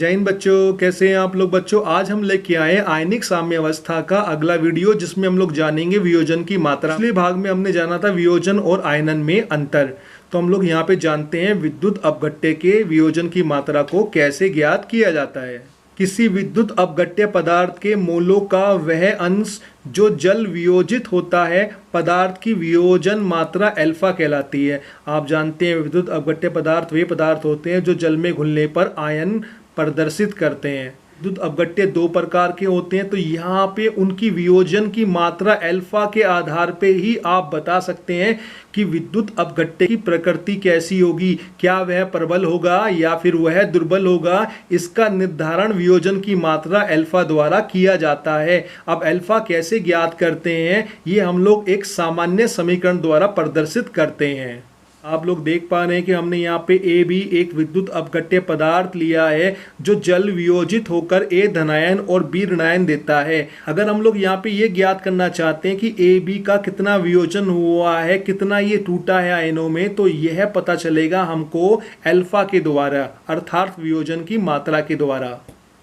जय हिंद बच्चों, कैसे हैं आप लोग। बच्चों आज हम लेके आए आयनिक साम्यावस्था का अगला वीडियो, जिसमें हम लोग जानेंगे वियोजन की मात्रा। पिछले भाग में हमने जाना था वियोजन और आयनन में अंतर। तो हम लोग यहाँ पे जानते हैं विद्युत अपघट्य के वियोजन की मात्रा को कैसे ज्ञात किया जाता है। किसी विद्युत अपघट्य पदार्थ के मोलों का वह अंश जो जल वियोजित होता है, पदार्थ की वियोजन मात्रा अल्फा कहलाती है। आप जानते हैं विद्युत अपघट्य पदार्थ वे पदार्थ होते हैं जो जल में घुलने पर आयन प्रदर्शित करते हैं। विद्युत अपघट्य दो प्रकार के होते हैं, तो यहाँ पे उनकी वियोजन की मात्रा अल्फा के आधार पे ही आप बता सकते हैं कि विद्युत अपघट्य की प्रकृति कैसी होगी, क्या वह प्रबल होगा या फिर वह दुर्बल होगा। इसका निर्धारण वियोजन की मात्रा अल्फा द्वारा किया जाता है। अब अल्फा कैसे ज्ञात करते हैं, ये हम लोग एक सामान्य समीकरण द्वारा प्रदर्शित करते हैं। आप लोग देख पा रहे हैं कि हमने यहाँ पे ए बी एक विद्युत अपघट्य पदार्थ लिया है जो जल वियोजित होकर ए धनायन और बी ऋणायन देता है। अगर हम लोग यहाँ पे ये ज्ञात करना चाहते हैं कि ए बी का कितना वियोजन हुआ है, कितना ये टूटा है आयनों में, तो यह पता चलेगा हमको अल्फा के द्वारा, अर्थात वियोजन की मात्रा के द्वारा।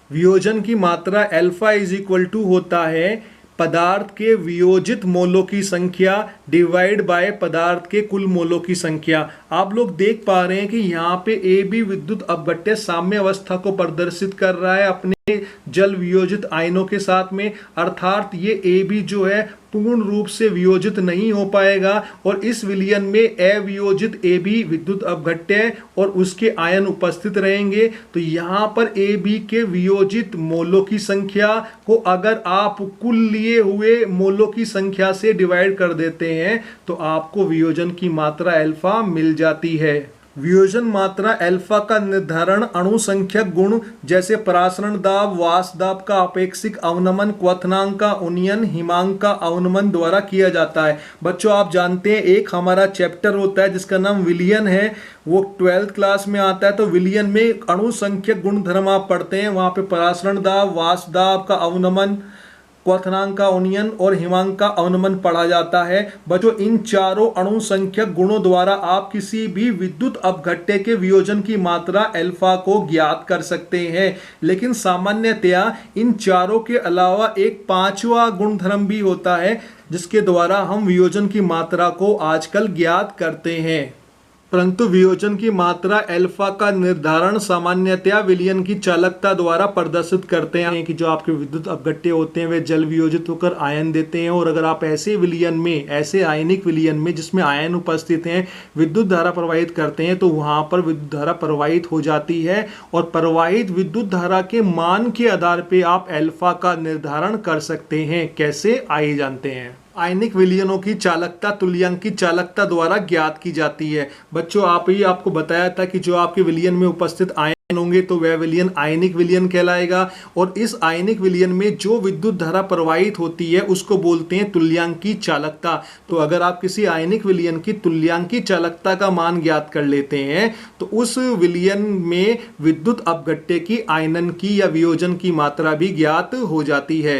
वियोजन की मात्रा अल्फा इज इक्वल टू होता है पदार्थ के वियोजित मोलों की संख्या डिवाइड बाय पदार्थ के कुल मोलों की संख्या। आप लोग देख पा रहे हैं कि यहाँ पे ए बी विद्युत अपघट्य साम्य अवस्था को प्रदर्शित कर रहा है अपने जल वियोजित आयनों के साथ में, अर्थात ये ए बी जो है पूर्ण रूप से वियोजित नहीं हो पाएगा और इस विलयन में अवियोजित ए बी विद्युत अपघट्य और उसके आयन उपस्थित रहेंगे। तो यहाँ पर ए बी के वियोजित मोलों की संख्या को अगर आप कुल लिए हुए मोलों की संख्या से डिवाइड कर देते हैं तो आपको वियोजन की मात्रा अल्फा मिल जाती है। वियोजन मात्रा अल्फा का निर्धारण अणु संख्यक गुण जैसे परासरण दाब, वाष्प दाब का अपेक्षिक अवनमन, क्वथनांक का उन्नयन, हिमांक का अवनमन द्वारा किया जाता है। बच्चों आप जानते हैं एक हमारा चैप्टर होता है जिसका नाम विलयन है, वो 12th क्लास में आता है। तो विलयन में अणु संख्यक गुण धर्म आप पढ़ते हैं, वहां पे परासरण दाब, वाष्प दाब का अवनमन, क्वथनांक का उन्नयन और हिमांक का अवनमन पढ़ा जाता है। बच्चों इन चारों अणु संख्यक गुणों द्वारा आप किसी भी विद्युत अपघट्य के वियोजन की मात्रा अल्फा को ज्ञात कर सकते हैं। लेकिन सामान्यतया इन चारों के अलावा एक पांचवा गुणधर्म भी होता है जिसके द्वारा हम वियोजन की मात्रा को आजकल ज्ञात करते हैं। परंतु वियोजन की मात्रा अल्फा का निर्धारण सामान्यतया विलयन की चालकता द्वारा प्रदर्शित करते हैं कि जो आपके विद्युत अपघट्य होते हैं वे जल वियोजित होकर आयन देते हैं, और अगर आप ऐसे विलयन में, ऐसे आयनिक विलयन में जिसमें आयन उपस्थित हैं, विद्युत धारा प्रवाहित करते हैं तो वहां पर विद्युत धारा प्रवाहित हो जाती है और प्रवाहित विद्युत धारा के मान के आधार पर आप अल्फा का निर्धारण कर सकते हैं। कैसे, आइए जानते हैं। आयनिक विलयनों की चालकता तुल्यांक की चालकता द्वारा ज्ञात की जाती है। बच्चों आपको बताया था कि जो आपके विलयन में उपस्थित आयन होंगे तो वह विलयन आयनिक विलयन कहलाएगा, और इस आयनिक विलयन में जो विद्युत धारा प्रवाहित होती है उसको बोलते हैं तुल्यांक की चालकता। तो अगर आप किसी आयनिक विलयन की तुल्यांक की चालकता का मान ज्ञात कर लेते हैं तो उस विलयन में विद्युत अपघट्य की आयनन की या वियोजन की मात्रा भी ज्ञात हो जाती है।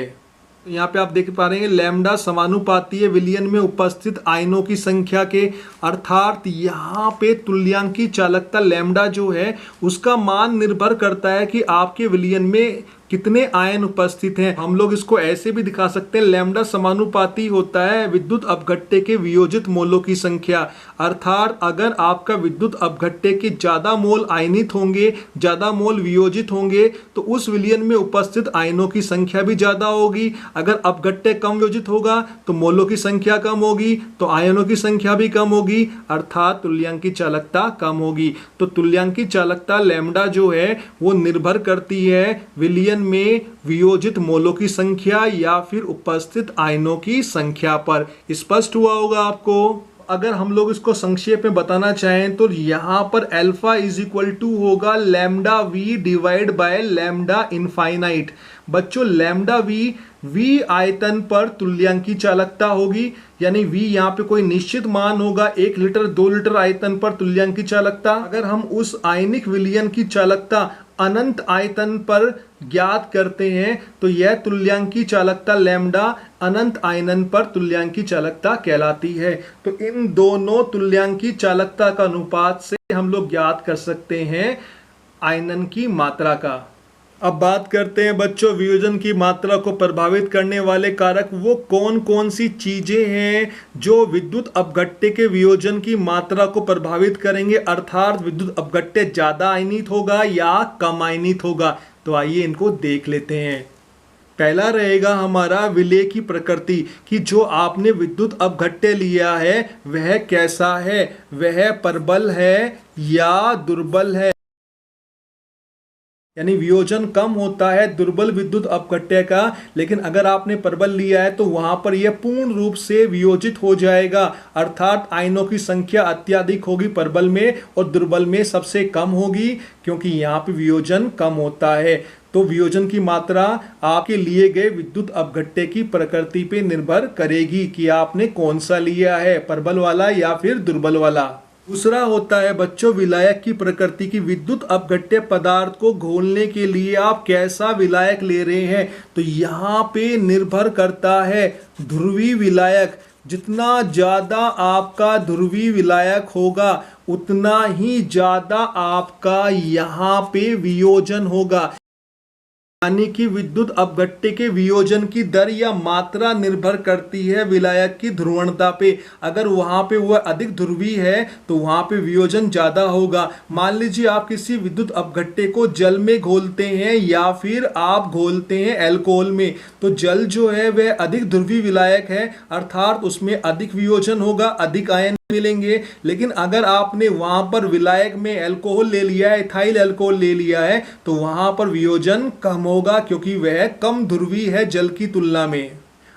यहाँ पे आप देख पा रहे हैं लैम्डा समानुपातीय विलयन में उपस्थित आयनों की संख्या के, अर्थात यहाँ पे तुल्यांक की चालकता लैम्डा जो है उसका मान निर्भर करता है कि आपके विलयन में कितने आयन उपस्थित हैं। हम लोग इसको ऐसे भी दिखा सकते हैं, लैम्डा समानुपाती होता है विद्युत अपघट्य के वियोजित मोलों की संख्या, अर्थात अगर आपका विद्युत अपघट्य के ज्यादा मोल आयनित होंगे, ज्यादा मोल वियोजित होंगे तो उस विलयन में उपस्थित आयनों की संख्या भी ज्यादा होगी। अगर अपघट्य कम वियोजित होगा तो मोलों की संख्या कम होगी, तो आयनों की संख्या भी कम होगी, अर्थात तुल्यांक की चालकता कम होगी। तो तुल्यांक की चालकता लैम्डा जो है वो निर्भर करती है विलयन में वियोजित मोलों की संख्या या फिर उपस्थित आयनों की संख्या पर। स्पष्ट हुआ होगा आपको। अगर हम लोग इसको संक्षेप में बताना चाहें तो यहाँ पर अल्फा इज इक्वल टू होगा lambda v divide by lambda infinite. बच्चों लैम्डा वी आयतन पर तुल्यांक की चालकता होगी, यानी वी यहाँ पे कोई निश्चित मान होगा, 1 लीटर 2 लीटर आयतन पर तुल्यांक की चालकता। अगर हम उस आयनिक विलयन की चालकता अनंत आयतन पर ज्ञात करते हैं तो यह तुल्यांक की चालकता लैम्डा अनंत आयनन पर तुल्यांक की चालकता कहलाती है। तो इन दोनों तुल्यांक की चालकता का अनुपात से हम लोग ज्ञात कर सकते हैं आयनन की मात्रा का। अब बात करते हैं बच्चों वियोजन की मात्रा को प्रभावित करने वाले कारक वो कौन कौन सी चीजें हैं जो विद्युत अपघट्य के वियोजन की मात्रा को प्रभावित करेंगे, अर्थात विद्युत अपघट्य ज्यादा आयनित होगा या कम आयनित होगा। तो आइए इनको देख लेते हैं। पहला रहेगा हमारा विलेय की प्रकृति, कि जो आपने विद्युत अपघट्य लिया है वह कैसा है, वह प्रबल है या दुर्बल है। यानी वियोजन कम होता है दुर्बल विद्युत अपघट्य का, लेकिन अगर आपने प्रबल लिया है तो वहां पर यह पूर्ण रूप से वियोजित हो जाएगा, अर्थात आयनों की संख्या अत्यधिक होगी प्रबल में और दुर्बल में सबसे कम होगी, क्योंकि यहाँ पे वियोजन कम होता है। तो वियोजन की मात्रा आपके लिए गए विद्युत अपघट्य की प्रकृति पे निर्भर करेगी कि आपने कौन सा लिया है, प्रबल वाला या फिर दुर्बल वाला। दूसरा होता है बच्चों विलायक की प्रकृति, की विद्युत अपघट्य पदार्थ को घोलने के लिए आप कैसा विलायक ले रहे हैं। तो यहाँ पे निर्भर करता है ध्रुवीय विलायक, जितना ज्यादा आपका ध्रुवीय विलायक होगा उतना ही ज्यादा आपका यहाँ पे वियोजन होगा। यानी कि विद्युत अपघट्य के वियोजन की दर या मात्रा निर्भर करती है विलायक की ध्रुवणता पे। अगर वहां पे वह अधिक ध्रुवीय है तो वहां पे वियोजन ज्यादा होगा। मान लीजिए आप किसी विद्युत अपघट्य को जल में घोलते हैं या फिर आप घोलते हैं अल्कोहल में, तो जल जो है वह अधिक ध्रुवीय विलायक है, अर्थात उसमें अधिक वियोजन होगा, अधिक आयन मिलेंगे। लेकिन अगर आपने वहां पर विलायक में अल्कोहल ले लिया है, इथाइल अल्कोहल ले लिया है, तो वहां पर वियोजन कम होगा क्योंकि वह कम ध्रुवीय है जल की तुलना में।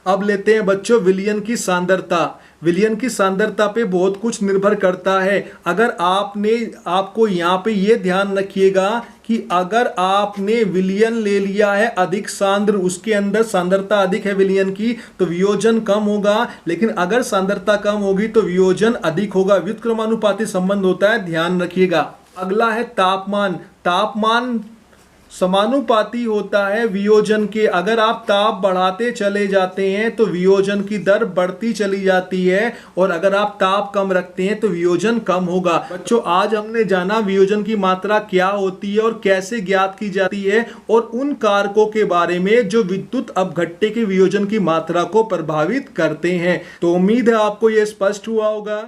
अब लेते हैं बच्चों विलयन की सांद्रता। विलयन की सांद्रता पे बहुत कुछ निर्भर करता है। अगर आपको यहाँ पे ये ध्यान रखिएगा कि अगर आपने विलयन ले लिया है अधिक सांद्र, उसके अंदर सांद्रता अधिक है विलयन की, तो वियोजन कम होगा। लेकिन अगर सांद्रता कम होगी तो वियोजन अधिक होगा। व्युत्क्रमानुपाती संबंध होता है, ध्यान रखिएगा। अगला है तापमान। तापमान समानुपाती होता है वियोजन के। अगर आप ताप बढ़ाते चले जाते हैं तो वियोजन की दर बढ़ती चली जाती है, और अगर आप ताप कम रखते हैं तो वियोजन कम होगा। बच्चों आज हमने जाना वियोजन की मात्रा क्या होती है और कैसे ज्ञात की जाती है, और उन कारकों के बारे में जो विद्युत अपघट्य के वियोजन की मात्रा को प्रभावित करते हैं। तो उम्मीद है आपको यह स्पष्ट हुआ होगा।